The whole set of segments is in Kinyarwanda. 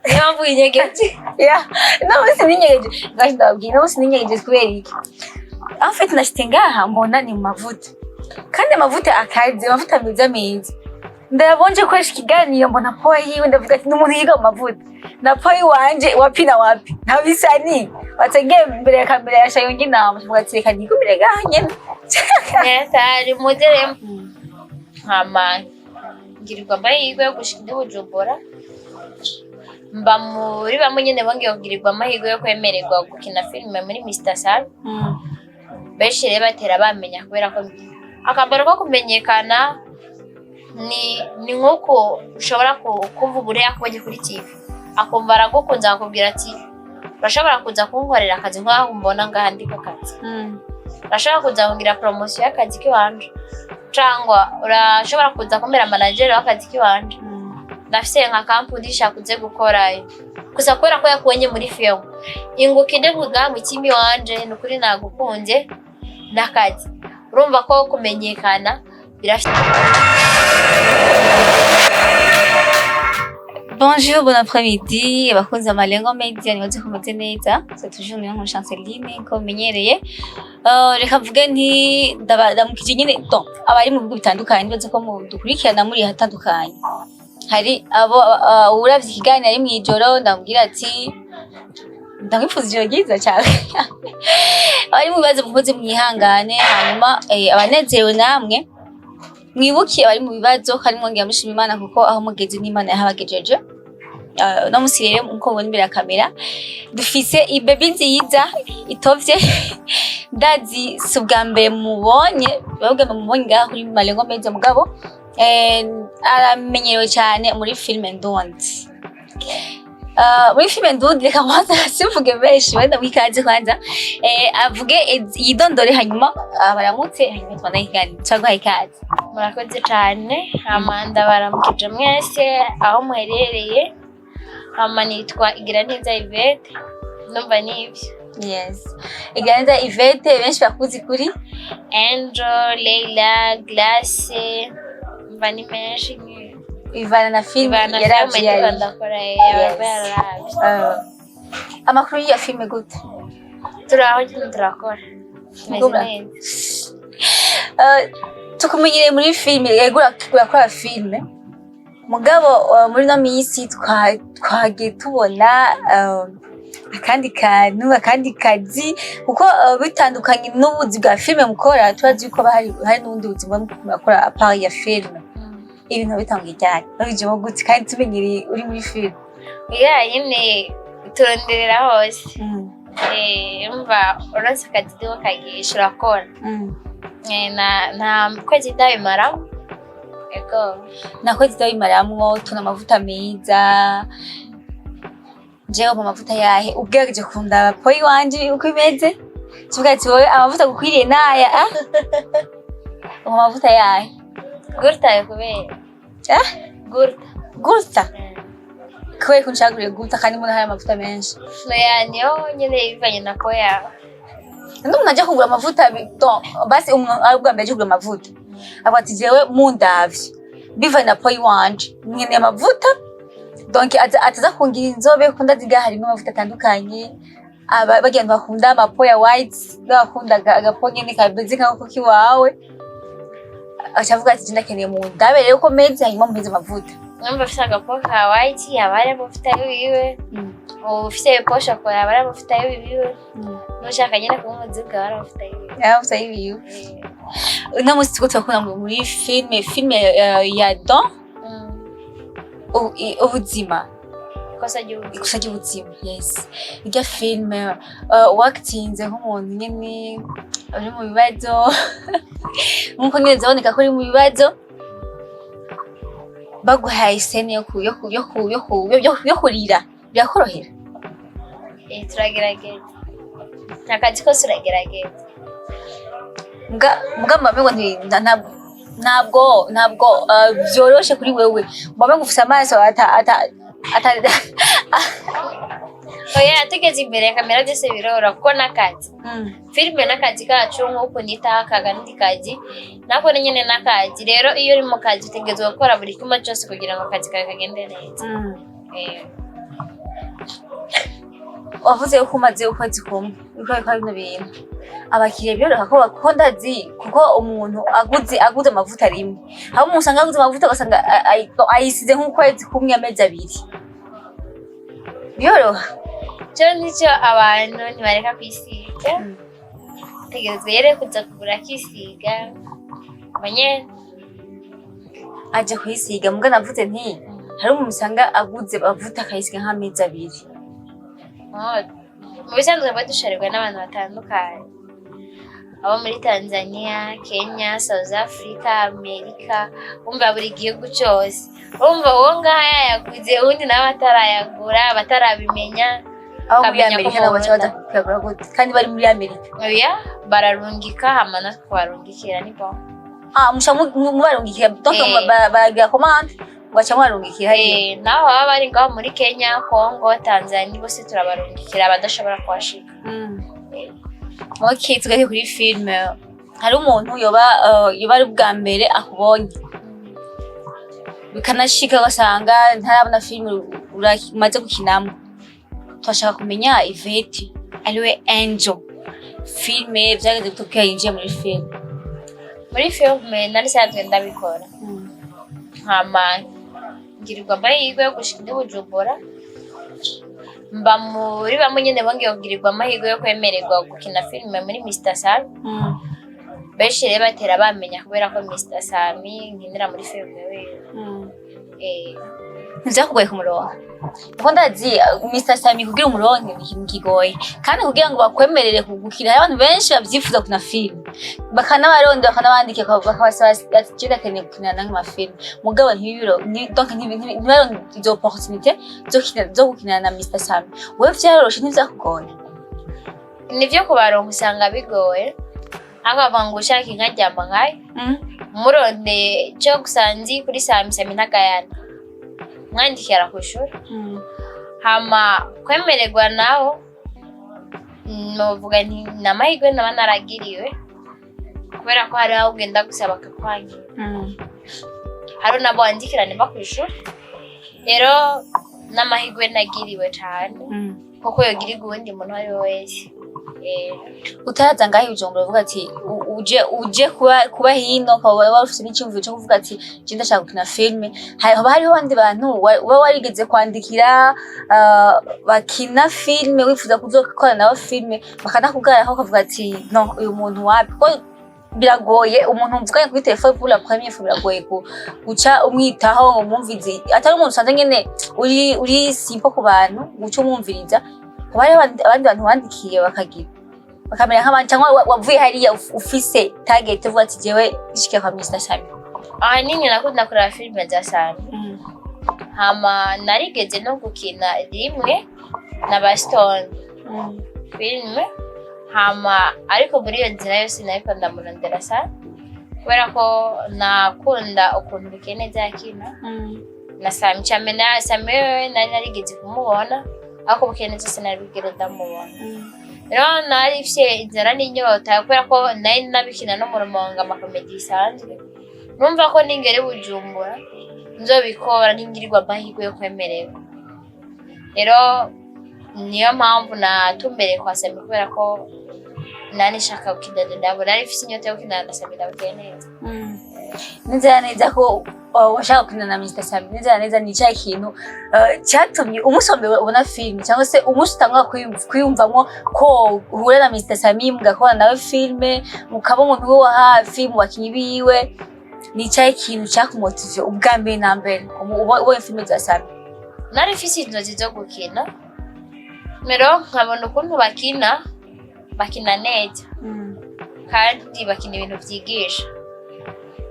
Niyo winyegeje. Yeah. No sininyegeje. Ndababwiye no sininyegeje kubera iki. En fait nashite ngaha mbona ni mu mavuta. Kandi amavuta akaze, amavuta meza. Ndabonje kwesha ikiganiro mbona poa yiwe ndavuga ati n'umuntu yiga mu mavuta. Na poa wanje wapi na wapi. Ntabisani. Wategeye mbere ya kamera ya Shayongi nama mvuga ati reka nigumire gaha nyene. Tari modere. Hama ngirirwa amahirwe yo gushika Bujumbura. Mba muri bamwe nyene bongeye kugirirwa amahirwe yo kwemererwa gukina filime muri Mr Sal. Benshi rero batera bamenya kubera ko akambaro ko kumenyekana ni nkuko ushobora kumva ubure yakubonye kuri TV. Akumva aragukunza akubwira ati urashobora kuza kunkorera akazi nk'aho mbona ngaha ndi ku kazi. Urashobora kuza kungira promotion y'akazi kiwanje. Cyangwa urashobora kuza kumbera manager w'akazi kiwanje. Ndafise nka kampuni shakuze gukorayo. Gusa kubera ko yakubonye muri film. Ingukinde kuga mu kimi wanje nukuri nagukunze n'akazi. Urumva ko kumenyekana birafite. Bonjour, bon après-midi. Abakunzi amalengo media nibaze kumeze neza. C'est toujours niyo Chanceline ko menyereye. Reka mvuge nti ndamukije nyine donc abari mu bigo bitandukanye nibaze ko mu dukurikirana muri hatandukanye. Hari abo uravye ikiganiro ari mwijoro ndambwira ati ndamwifuza ijoro ryiza cyane. Abari mu bibazo mukoze mwihangane hanyuma abanezerewe namwe mwibukiye abari mu bibazo kandi mwongera mushima Imana kuko aho mugeze n'Imana yahabagejeje. No musirere uko mubona imbere ya kamera dufise ibaby nziza itovye ndazi subwa mbere mubonye bavuga mubonye ngaho kuri malengo meza mugabo aramenyerewe cyane muri filme Ndundi. Muri filme Ndundi reka mwaza sivuge benshi wenda mwikaze kwanza avuge yidondore hanyuma baramutse hanyuma twanda ikani cyangwa ikaze. Murakoze cyane Amanda baramukije mwese aho muherereye. Hama nitwa Igiraneza Yvette numva nibyo. Yes. Igiraneza Yvette benshi bakuzi kuri Angel, Leila, Glace, Vani menshi Ivana na film yaravye ndakora yaravye. Amakuru ya filme gute? Turaho turakora. Tukumenyere muri filme yegura kugura filme. Mugabo muri no misi twagiye tubona akandi kantu akandi kazi kuko bitandukanye n'ubuzi bwa filme mukora turazi ko hari n'ubundi buzi mukora apart ya filme. Ibintu bitangiye cyane babije gute kandi tumenyereye uri muri filme. Nyine turonderera hose. Umva uronse akazi kagisha urakora. Na kwezi ndabimara. Ego. Nakwezi ndabimaramwo tuna amavuta meza. Jewe mu mavuta yahe ubwegeje kunda poi wanje uko imeze. Tuvuga ati wowe amavuta gukwiriye naya mu mavuta yahe. Gurta yakubera. Gurta. Kwe kunshagure gurta kandi muri hari amavuta menshi. Niyo nyene ivanye na koya. Ndumva naje kugura amavuta basi ubwa mbere kugura amavuta. Abati jewe mundavye. Biva na poi wanje. Nyene amavuta. Donc ataza kungira inzobe kunda ziga harimo amavuta atandukanye. Bagenda bakunda amapoya white, bakunda agaponye ni kabezi nkako kiwawe. Achavuga ati ndakeneye mu ndabe rero ko meze hanyuma mpenze amavuta. Numva afite agapoka white yabare amavuta yiwe. Ufite posha ko yabare amavuta yiwe. Nushaka nyine ko umuziga yabare amavuta yiwe. Amavuta yiwe. Uno musi tukakuna muri filme ya Don. Ubuzima. Ikosa ry'ubuzima. Yes. Irya filme wakitinze nk'umuntu nyene uri mu bibazo. Nkuko nyene zaboneka ko uri mu bibazo. Baguhaye isene yo kurira. Birakorohera. Turagerageza. Akazi kose uragerageza. Mga mamengo ntabwo byoroshe kuri wewe. Mamengo ufise amaso Oya tugeze imbere ya kamera byose birora kuko nakazi. Filme nakazi kacu nkuko nita kagandi kazi. Nako nyene nakazi. Rero iyo uri mu kazi utegezwe gukora buri kimwe cyose kugira ngo akazi kawe kagende neza. wavuze ko umaze ukwezi kumwe uko bino bintu abakiriya biroroha ko bakunda kuko umuntu aguze amavuta rimwe aho umuntu usanga aguze amavuta ugasanga ayisize nk'ukwezi kumwe amezi abiri biroroha cyo nicyo abantu ntibareka kwisiga tegerezwa yere kuza kugura akisiga banye aje kwisiga mbwa navuze nti hari umuntu usanga aguze amavuta akayisiga nk'amezi abiri mu bisanzwe badusharirwa n'abantu batandukanye abo muri Tanzania, Kenya, South Africa, Amerika, umva buri gihugu cyose umva uwo ngaha yayaguze undi nawe atarayagura batarabimenya aho muri Amerika nabo baza kugura kandi bari muri Amerika oya bararungika hamana twarungikira nibo musha mubarungikira donc baragira commande wacha mwarungikira hariya naho baba bari ngaho muri Kenya, Congo, Tanzania bose turabarungikira abadashobora kwashika Okay, tugahe kuri filme hari umuntu yoba ari bwa mbere akubonye bikanashika gasanga ntarabona filme umaze gukinamo twashaka kumenya Yvette ariwe Angel filme byageze gutokera yinjiye muri filme nari sanzwe ndabikora hama ngirirwa amahirwe yo gushika i Bujumbura mba muri bamwe nyene bongeye kugirirwa amahirwe yo kwemererwa gukina filime muri Mr Sami benshi rero batera bamenya kubera ko Mr Sami nkinira muri filime wewe nzakugoye kumuronka kuko ndazi Mr Sami kugira umuronke ni ikintu kigoye kandi kugira ngo bakwemerere kugukira abantu benshi bavyifuza kuna filime bakanabaronda bakanabandike bakabasaba ati keneye gukina n'ama filime mugabo ntibiro donc ntibaronde izo opportunité zo gukina na Mr Sami wewe vyaroroshe ntivyakugoye nivyo kubaronka usanga bigoye akava ngo ushaka inkaryama nkayo muronde cyo gusanzi kuri Sami ntagayana mwandikira kwishuri hama kwemererwa naho novuga nti namahirwe naba naragiriwe kubera ko hari aho ugenda gusaba akakwangira hari nabo wandikirane bakwishuri rero namahirwe nagiriwe cyane kuko yogirirwa uwundi muntu ari wese utaraza ngaho Bujumbura uvuga ati uje kuba hino kwa ufite n'icyumviro cyo kuvuga ati je ndashaka gukina filme haba hariho abandi bantu warigeze kwandikira bakina filme wifuza kuzokora nawe filme bakanakugaraho ukavuga ati no uyu muntu wapi ko biragoye umuntu mvuganye kuri telefone pour la première fois biragoye guca umwitaho ngo umwumvize atari umuntu usanze nyene uri simple ku bantu guca umwumviriza kubari abandi bantu wandikiye bakagira bakamera nk'abandi cyangwa wavuye hariya ufise target uvuga ati jewe ishike kwa Mr Sami nini nakunda kureba filime za Sami hama narigeze no gukina rimwe na Bastone filime hama ariko muri iyo nzira yose nariko ndamurondera Sami kubera ko nakunda ukuntu bikeneza yakina na Sami cyane na Sami narigeze kumubona ako bukeneza sinarigera ndamubona rero narifye inzara n'inyota kubera ko nari nabikina no mu Rumonge amakomedi isanzwe numva ko ningere Bujumbura nzobikora ningirirwa amahirwe yo kwemererwa rero niyo mpamvu natumbereye kwa Sami kubera ko nani shaka gukina ndabo narifye inyota yo gukina na Sami ndabukeneza nizera neza ko washaka gukina na Mr Sami nizera neza ni cya kintu cyatumye umusombe ubona filme cyangwa se umusutanga kwiyumvamo ko uhure na Mr Sami mugakora nawe filme mukaba umuntu wo hafi mu bakinyi biwe ni cya kintu cyakumotive ubwa mbere na mbere ubo filme za Sami narifise inzozi zo gukina rero nkabona ukuntu bakina neza kandi bakina ibintu byigisha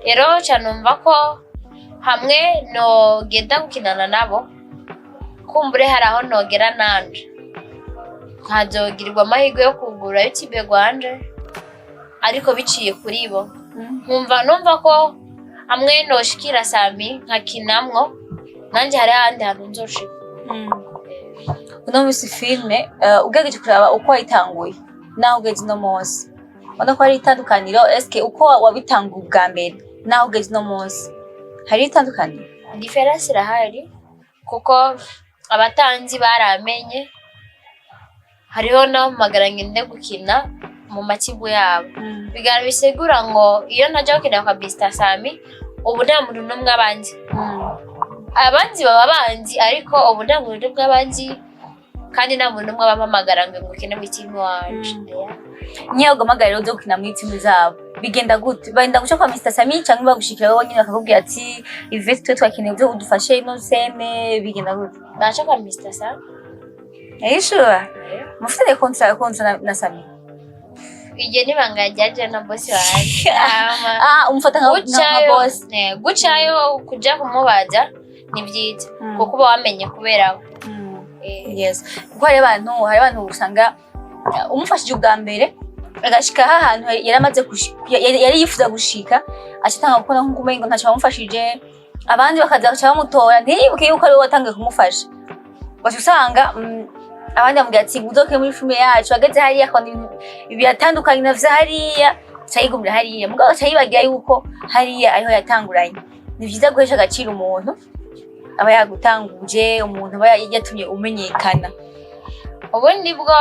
rero cyanumva ko hamwe no genda gukinana nabo kumbure hari aho nogera nanje nkazogirirwa amahirwe yo kugura YouTube gwanje ariko biciye kuri bo numva ko hamwe noshikira Sami nkakinamwo nanje hari ahandi hantu nzoshika uno musi filme ugejeje kuraba uko wayitanguye naho ugeze no munsi ubona ko hari itandukaniro eske uko wabitanguye ubwa mbere naho ugeze no munsi hari itandukaniro difference irahari kuko abatanzi baramenye hariho n'abahamagara ngende gukina mu makigo yabo bisigura ngo iyo ntajya gukina kwa Mr Sami ubu nta muntu n'umwe abanzi abanzi baba banzi ariko ubu nta muntu n'umwe abanzi kandi nta muntu n'umwe abahamagara ngo ngukine mu timu wanje niyo ugamagara rero gukina mu timu zabo bigenda gute bagenda guca kwa Mr Sami cyangwa bagushikira wowe nyine bakakubwira ati Yvette twe twakeneye byo udufashe ino sene bigenda gute baca kwa Mr Sami Aisha mufite kontra na Sami igihe nibanga ryaje na boss wanje umufata nka boss gucayo kuja kumubaza ni byiza kuko uba wamenye kubera yes kuko hari abantu usanga umufashije ubwa mbere agashika ahantu yari yifuza gushika acitanga gukora nko kumengo ntacho bamufashije abandi bakaza bamutora ntiyibuke yuko ari we watangiye kumufasha usanga abandi bamubwira ati udoke muri filme yacu ageze hariya kandi ibiyatandukanye navyo hariya cyayigumira hariya mugabo cyayibagira yuko hariya ariho yatanguranye ni byiza guhesha agaciro umuntu aba yagutanguje umuntu aba yatumye umenyekana ubundi bwo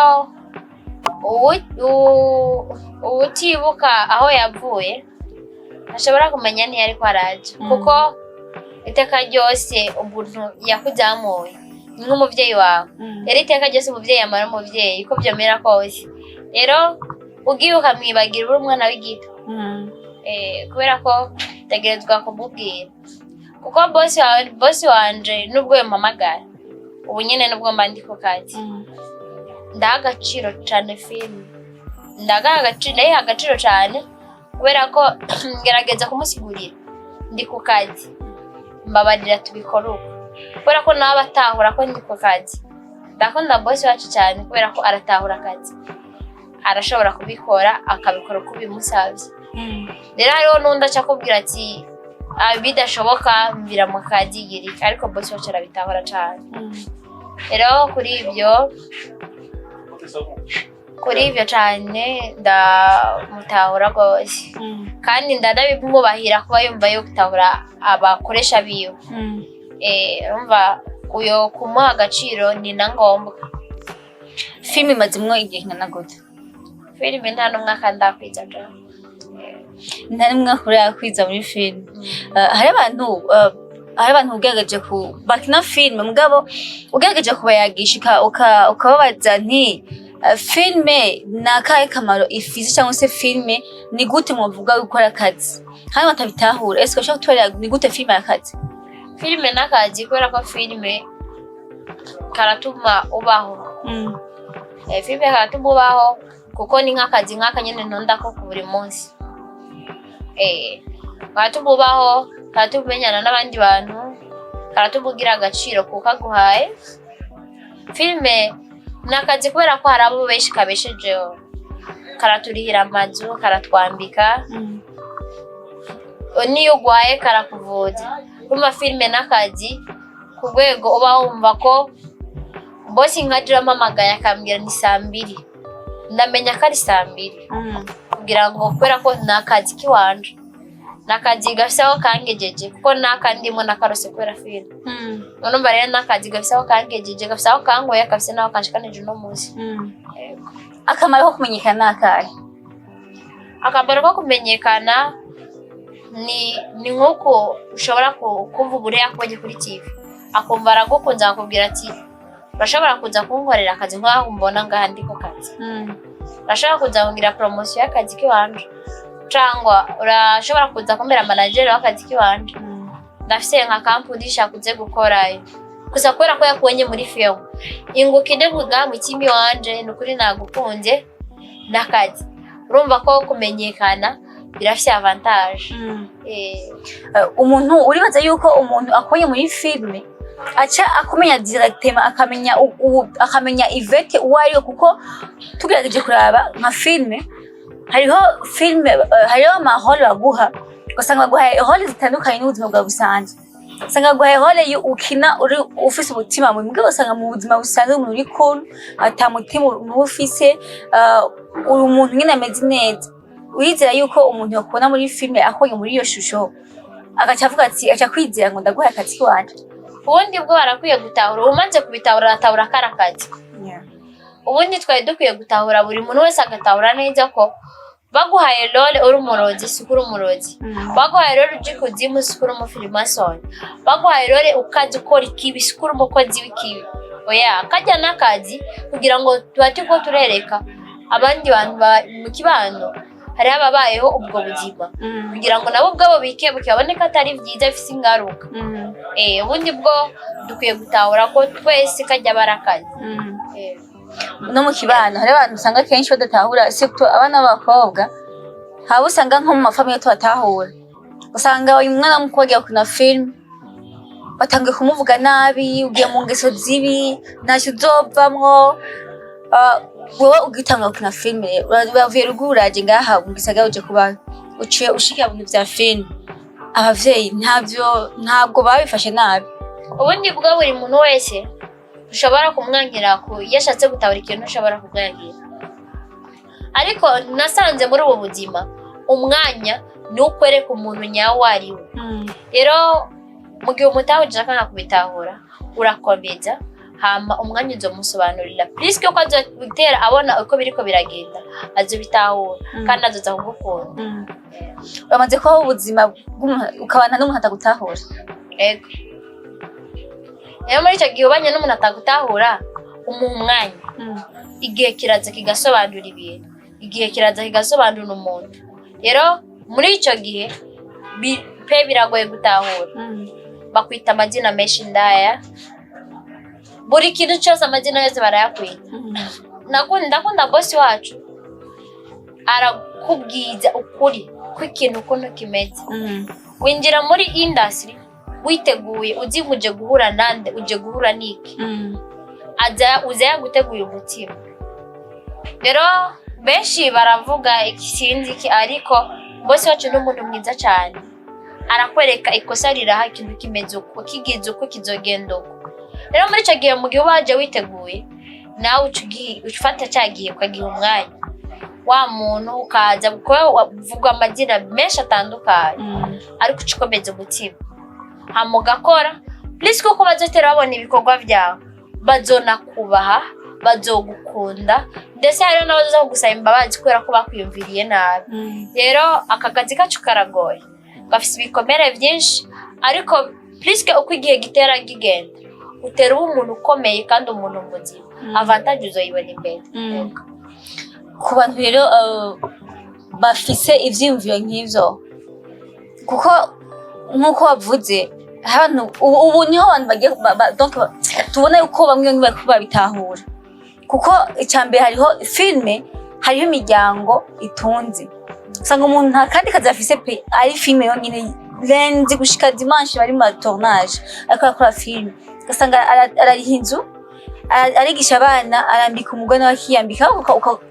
utibuka aho yavuye ashobora kumenya niyo ariko araje kuko iteka ryose umuntu yakuzamuye nk'umuvyeyi wawe yari iteka ryose umuvyeyi amara umuvyeyi ko byomera kose rero ugiye ukamwibagira uri umwana w'igito kubera ko tegerezwa kumubwira kuko boss wanje nubwo yampamagara ubu nyene nubwo mba ndi ku kazi ndaha agaciro cane filime ndaha agaciro cane kubera ko ngerageza kumusigurira ndi ku kazi mbabarira tubikora uko kubera ko nawe batahura ko ndi ku kazi ndakunda boss wacu cyane kubera ko aratahura akazi arashobora kubikora akabikora uko bimusabye rero hariho n'undi aca akubwira ati bidashoboka mvira mu kazi girika ariko boss wacu arabitahura cyane rero kuri ibyo cyane ndamutahura rwose kandi ndanabimwubahira kuba yumva yo gutahura abakoresha biwe urumva uyo kumuha agaciro ni na ngombwa filime imazimwo igihe kingana gute filime nta n'umwaka ndakwiza nta n'umwaka urakwiza muri filime hari abantu ugerageje bakina filime mugabo ugerageje kubayagisha ukababaza nti filime ni akahe kamaro ifise cyangwa se filime ni gute muvuga gukora akazi kandi batabitahura ese ushaka kutubwira ni gute filime y'akazi filime n'akazi kubera ko filime karatuma ubaho filime karatuma ubaho kuko ni nk'akazi nk'aka nyene ntondako ku buri munsi karatuma ubaho karatuma umenyana n'abandi bantu karatuma ugira agaciro kuko aguhaye filime n'akazi kubera ko hari abo benshi kabeshejeho karaturihira amazu karatwambika niyo ugwaye karakuvuza kumva filime n'akazi ku rwego uba wumva ko bosi nkagira amamagaye akambwira ni 2:00 ndamenya ko ari 2:00 kugira ngo kubera ko n'akazi kiwanje n'akazi gafise aho kangejeje kuko n'akandimo nakarose kubera filime urumva rero n'akazi gafise aho kangejeje gafise aho kangoye gafise n'aho kanshikanije no muzi akamaro ko kumenyekana n'akahe akamaro ko kumenyekana ni nk'uko ushobora kumva ubure yakubonye kuri TV akumva aragukunze akakubwira ati urashobora kuza kunkorera akazi nk'aho mbona ngaha ndi ku kazi urashobora kuza kungira promotion y'akazi kiwanje cyangwa urashobora kuza kumbera manager w'akazi kiwanje ndafise nka company shakuze gukorayo gusa kubera ko yakubonye muri film ingukinde kuga mu kimi wanje nukuri nagukunze n'akazi urumva ko kumenyekana birafise avantage umuntu uribaza yuko umuntu akoye muri filme aca akomenya directement akamenya Yvette uwariyo kuko tugerageje kuraba nka filme hariho amahoro baguha ugasanga baguhaye role zitandukanye n'ubuzima bwawe busanzwe usanga baguhaye role ukina uri ufise umutima mubi mugabo usanga mu buzima busanzwe umuntu uri cool ata mutima ufise uri umuntu nyine ameze neza wizera yuko umuntu yakubona muri filme akoye muri iyo shusho agaca avuga ati aca kwizera ngo ndaguhaye akazi kiwanje ubundi bwo barakwiye gutahura umaze kubitahura aratahura karakazi ubundi twari dukwiye gutahura buri muntu wese agatahura neza ko baguhaye role uri umurozi sikuri umurozi, baguhaye role uje kuzimu sikuri umufirimasoni, baguhaye role ukazi ukora ikibi sikuri umukozi w'ikibi. Oya, kajya n'akazi kugira ngo tubate ko turereka abandi bantu mu kibano hari ababayeho ubwo buzima kugira ngo nabo ubwabo bikebuke babone ko atari byiza bifite ingaruka. Ubundi bwo dukwiye gutahura ko twese kajya barakazi. No mu kibano hari abantu usanga kenshi badatahura surtout abana b'abakobwa, haba usanga nko mu mafamiye tubatahura, usanga uyu mwana w'umukobwa akina film batangiye kumuvuga nabi, ugiye mu ngeso zibi ntacyo uzovamwo. Wowe ugitanga gukina film bavuye ruguru uraje ngaha mu gisagara uje kuba uciye ushikira ibintu vya film, abavyeyi ntabwo babifashe nabi. Ubundi bwo buri muntu wese ushobora kumwangira ko yashatse gutahura ikintu ushobora kumwangira, ariko nasanze muri ubu buzima umwanya ni ukwereka umuntu nyawo ari we. Rero mu gihe umutahuje akanga kubitahura urakomeza hama umwanya uzomusobanurira plus ko azobitera abona uko biriko biragenda azobitahura kandi azoza kugukunda. Bamaze kubaho ubuzima ukabana n'umuntu atagutahura. Ego rero muri icyo gihe ubanye n'umuntu atagutahura umuha umwanya, igihe kiraza kigasobanura ibintu, igihe kiraza kigasobanura umuntu. Rero muri icyo gihe pe biragoye gutahura. Bakwita amazina menshi ndaya, buri kintu cyose amazina yose barayakwita. Ndakunda bosi wacu arakubwiza ukuri kw'ikintu ukuntu kimeze. Winjira muri industry witeguye uzi uje guhura nande, uje guhura niki, uza gutegura umutima. Rero benshi baravuga ikisinzi iki, ariko bosi wacu ni umuntu mwiza cyane, arakwereka ikosa riraha ikintu kimeze uko kigize uko kizogenda uko. Rero muri icyo gihe mu gihe waje witeguye nawe ufata cyagiye ukagiha umwanya wa muntu ukaza kuvuga amazina menshi atandukanye, ariko ucikomeza umutima hama ugakora please kuko bazotera babona ibikorwa byawe bazonakubaha bazogukunda, ndetse hari n'abaza kugusaba imbabazi kubera ko bakwiyumviriye nabi. Rero aka kazi kacu karagoye, gafise ibikomere byinshi, ariko please uko igihe gitera kigenda utera umuntu ukomeye kandi umuntu muzima, avantage uzoyibona imbere. Ku bantu rero bafise ivyiyumviro nk'ivyo, kuko nk'uko wavuze hano ubu niho abantu bagiye donc tubona yuko bamwe bariko babitahura, kuko icyambere hariho filme, hariho imiryango itunze, usanga umuntu nta kandi kazi afise pe ari filme yonyine lenzi gushika dimanche bari mu tournage ariko akora filme, ugasanga arariha inzu, arigisha abana, arambika umugore nawe akiyambika,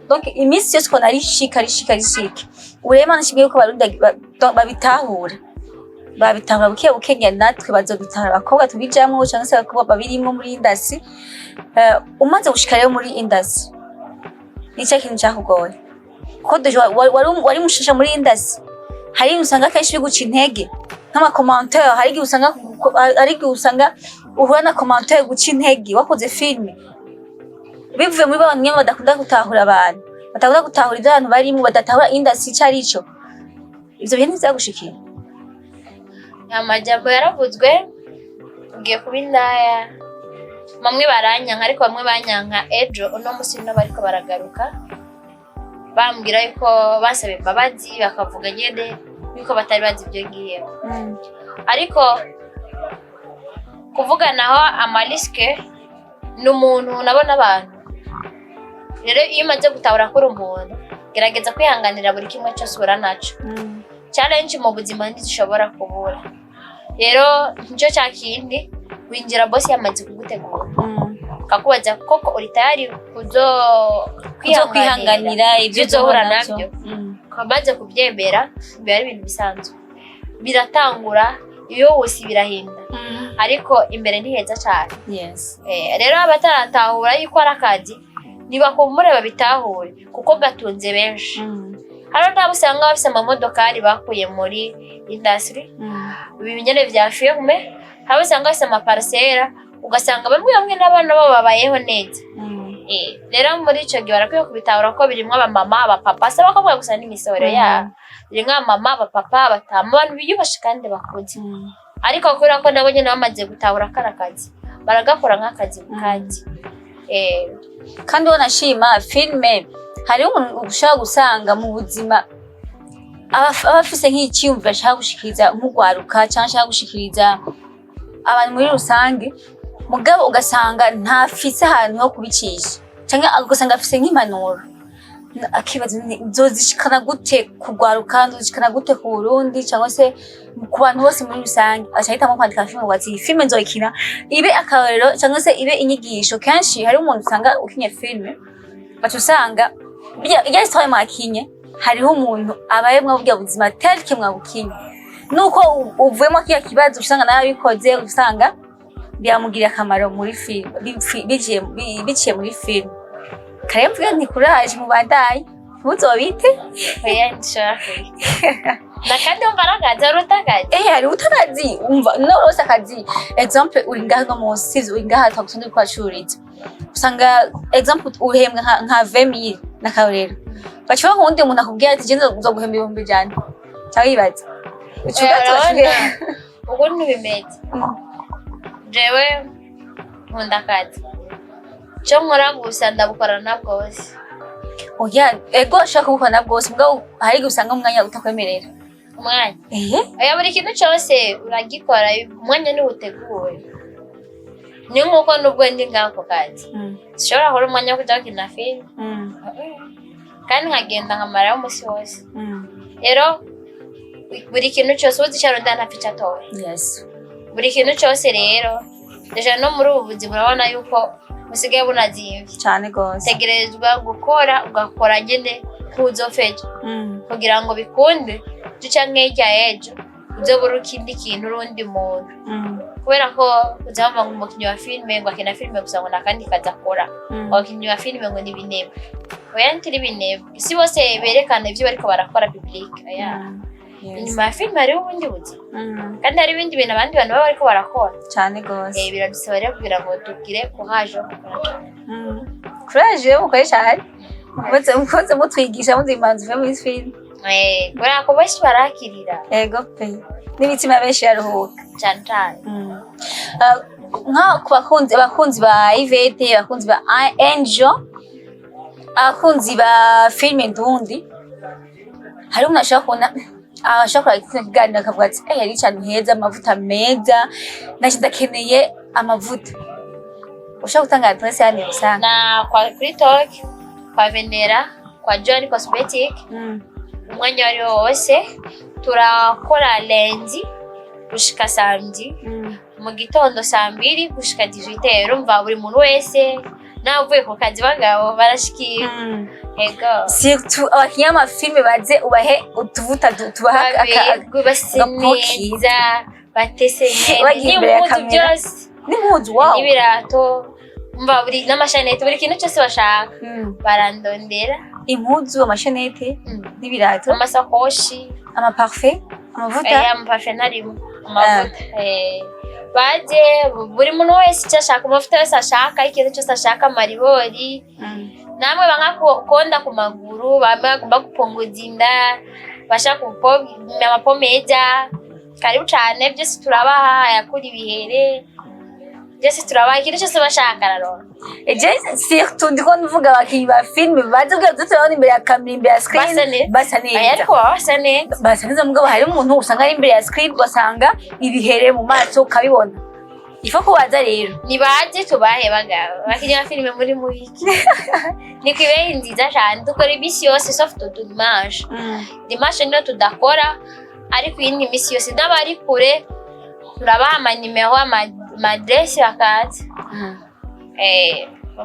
donc iminsi yose ukona ari shika. Urema nashimye ko Abarundi babitahura buke buke, natwe bazobitahura abakobwa tubijamwo cyangwa se abakobwa babirimo muri industry. Umaze gushika rero muri industry nicyo kintu cyakugoye, ko wari mushasha muri industry, hari usanga kenshi biguca intege nk'amakomantere, hari igihe usanga uhura na komantere guca intege wakoze filme bivuye muri bamwe badakunda gutahura abantu, batakunda gutahura ibyo abantu barimo, badatahura industry icyo ari cyo. Ibyo bintu ntibyagushikiye? Amajambo yaravuzwe ugiye kuba indaya, bamwe baranyanka ariko bamwe banyanka. Ejo uno musi no bariko baragaruka bambwira yuko basaba imbabazi, bakavuga nyene yuko batari bazi ibyo ngiye. Ariko kuvuganaho amaliske n'umuntu nabona abantu. Rero iyo umaze gutahura kuri umuntu, gerageza kwihanganira buri kimwe cyose ubura naco. Challenge mu buzima ntizishobora kubura. Rero nicyo cyakindi winjira boss yamaze kugutegura, kakubaza koko uri tayari kwihanganira ibyo uzohura nabyo, kamaze kubyemera biba ari ibintu bisanzwe, biratangura iyo wose birahinda, ariko imbere ni heza cyane. Rero abataratahura yuko ari akazi nibakumure babitahure kuko gatunze benshi. Hano nabo usanga bafise amamodokari bakuye muri industry, ibinyene vya filme, habo usanga bafise amaparcera, ugasanga bamwe n'abana babo babayeho neza. rero muri ico gihe barakwiye kubitahura ko birimwo abamama abapapa si abakobwa gusa n'imisoro ya birimwo abamama abapapa abatama abantu biyubashe kandi bakuze ariko kubera ko nabo nyene bamaze gutahura kara kazi baragakora nk'akazi kandi kandi wanashima filme hari umuntu ushaka gusanga mu buzima abafise nk'iciyumviro ashaka gushikiriza nk'ugwaruka cyangwa ashaka gushikiriza abantu muri rusange mugabo ugasanga ntafise ahantu ho kubicisha cyangwa ugasanga afise nk'impanuro akibaza nzozishikana gute kugwaruka nzozishikana gute ku Burundi cyangwa se ku bantu bose muri rusange ashahitamo kwandika filme ngo ati filme nzoyikina ibe akarorero cyangwa se ibe inyigisho kenshi hari umuntu usanga ukinye filme bacu usanga iyo histoire mwakinye hariho umuntu abayemwe burya buzima terike mwabukinye nuko uvuyemo kiya kibazo usanga nawe bikoze usanga byamugirira akamaro muri film biciye muri film kare mvuga nti courage mu bandaye muzobite oya nshaka na kandi umbaragaza rutagaza hari utagazi umva no rose akazi example uri ngaho mu sizi uri ngaho twagusanze kwashuriza usanga example uhembwa nka 20000 na karero bachwa nkundi umuntu akubwira ati je nzoguhemba 1000 cyangwa yibaza uko ntibimeze jewe nkunda akazi cyo nkora gusa ndabukorana bwose oya ego ashaka gukora bwose mbwa hari gusanga umwanya utakwemerera umwanya oya buri kintu cyose uragikora umwanya ni uteguwe ni nkuko nubwo ndi ngako kazi sishobora hora umwanya wo kujya gukina film kandi nkagenda nkamara umunsi wose rero buri kintu cyose uzi cyaro ndanafica towe buri kintu cyose rero deja no muri ubu buzima urabona yuko musigaye bunazimvye cyane gose tegerezwa gukora ugakora nyene nk'uzofeje kugira ngo bikunde duca nk'irya ejo uzobura ikindi kintu urundi muntu kubera ko uzaba umukinnyi wa filime ngo akina filime gusa ngo nakandi kazi akora abakinnyi wa filime ngo ni binebwe oya ntiri binebwe si bose berekana ivyo bariko barakora public inyuma ya filime hariho ubundi buzima kandi hari ibindi bintu abandi bantu baba bariko barakora cyane gose biradusaba rero kugira ngo tugire courage courage mukoresha hari mukoze mutwigisha muzimanzi uve muri film kubera ko benshi barakirira ego pe n'imitima benshi yaruhuka cyane cyane nka ku abakunzi ba Ivete abakunzi ba Angel abakunzi ba filime ndundi hari umuntu ashaka kubona ashaka kuganira akavuga ati hari cyane heza amavuta meza nacyo ndakeneye amavuta ushaka gutanga adresse yani usanga na kwa TikTok kwa Venera kwa John Cosmetic umwanya wari wose turakora lendi gushika samedi mu gitondo 2:00 gushika 18 urumva buri muntu wese nawe uvuye ku kazi bagabo barashikira ego surtout abakinyama filme baze ubahe utuvuta tubaha akabasineza batese n'impuzu byose n'impuzu wow n'ibirato umva buri n'amashanete buri kintu cyose bashaka barandondera impuzu amashanete n'ibirato amasakoshi amaparfait amavuta amaparfait narimo amavuta baje buri muntu wese cyashaka amavuta yose ashaka ikintu cyose ashaka maribori namwe bangakonda ku maguru bagomba gupongoza inda bashaka amapomeza karibu cyane byose turabaha yakuri ibihere byose turabaha ikintu cyose bashaka rero surtout ndiko nvuga abakinnyi ba filime baje bwa dutse bari imbere ya camera imbere ya screen basa neza mugabo hari umuntu usanga ari imbere ya screen ugasanga ibihere mu maso ukabibona ifo ko baza rero ni baje tubahe bagabo abakinnyi ba filime muri wiki ni kwibehe nziza cyane dukora ibisi yose sauf dimanche niyo tudakora ariko iyindi misi yose n'abari kure turabaha amanimero amadresse bakaza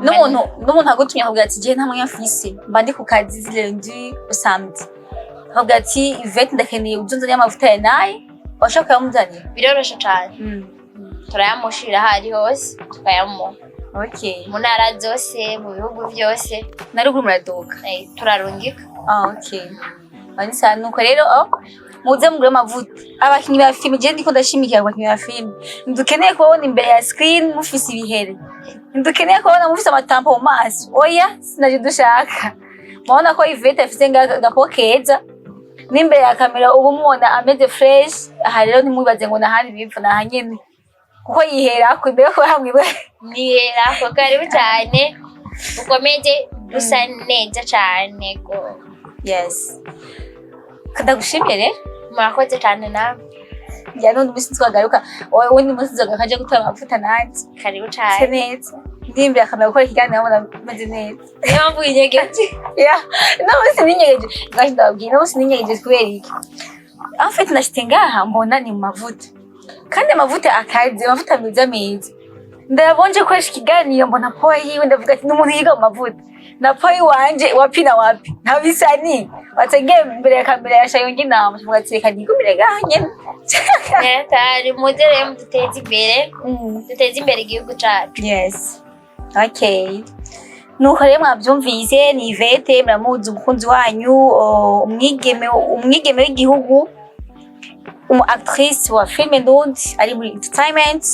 n'umuntu agutumye akabwira ati je nta mwanya mfise mba ndi ku kazi lundi samedi akabwira ati Ivete ndakeneye uzunzanye amavuta ya naye washaka kuyamuzanira biroroshe cyane turayamushira hari hose tukayamuha mu ntara zose mu bihugu byose na ruguru muraduka turarungika nuko rero muze mugure amavuta abakinyi ba filime je ndiko ndashimikira abakinyi ba filime ndukeneye kubona imbere ya screen mufise ibihere ndukeneye kubona mufise amatampo mu maso oya sinaje dushaka mubona ko Yvette afise ngako keza n'imbere ya kamera ubu mubona ameze fresh aha rero ntimubibaze ngo nahandi bipfa nahanyene kuko yiherako imbere ko hamwe niherako karibu cyane ukomeje usa neza cyane go yes ndagushimiye rero murakoze cyane nawe ya n'undi musi twagaruka ubundi musi nzoga kaje gutora amavuta nanjye karibu cyane neza ndimbere akamera gukora ikiganiro nabona meze neza niyo mpamvu inyegeje ya no musi ninyegeje ngaje ndababwiye no musi ninyegeje kubera iki en fait nashite ngaha mbona ni mu mavuta kandi amavuta akazi amavuta meza meza ndabonje koresha ikiganiro mbona po yiwe ndavuga ati n'umuntu yiga mu mavuta na po wanje wapi na wapi ntabisani watengeye mbere ya kamera ya Shayongi nama tuvuga ati reka ndigumire gaha nyene tari mudere duteze imbere igihugu cyacu yes okay nuko rero mwabyumvise ni Yvette muramuzi umukunzi wanyu umwigeme w'igihugu actrice wa filime ndundi ari muri entertainment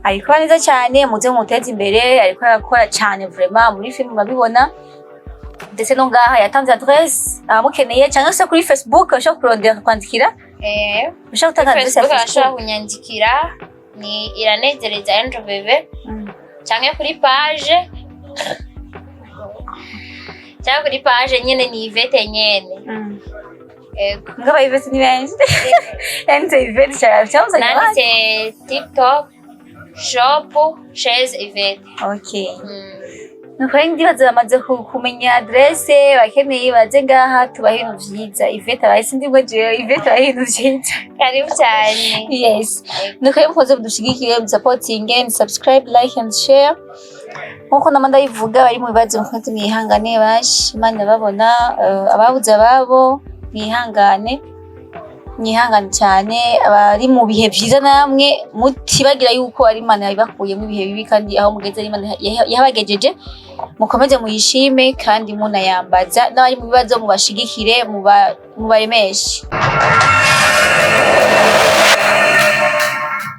ariko neza cyane muze muteze imbere ariko arakora cyane vraiment muri filime mabibona ndetse no ngaha yatanze adresse abamukeneye cyangwa se kuri Facebook ashaka kurondera kwandikira ushaka gutanga adresse ya Facebook Facebook ashaka kunyandikira ni Iranezereza Angel Bebe cyangwa kuri page nyene ni Yvette nyene ngaba Yvette ni benshi ente Yvette cyangwa nanditse TikTok shop Chez Yvette okay nuko ndibaza bamaze kumenya adresse bakeneye baze ngaha tubahe ibintu vyiza Yvette bahise ndibwo je Yvette bahe ibintu vyiza karibu cyane yes nuko mukoze budushigikire supporting and subscribe like and share nkuko namanda yivuga bari mu bibazo mukoze mwihangane bashi Imana babona ababuze ababo mwihangane cyane abari mu bihe vyiza namwe mutibagira yuko ari Imana yabakuye mu bihe bibi kandi aho mugeze ari Imana yabagejeje mukomeze muyishime kandi munayambaza n'abari mu bibazo mubashigikire mubaremeshe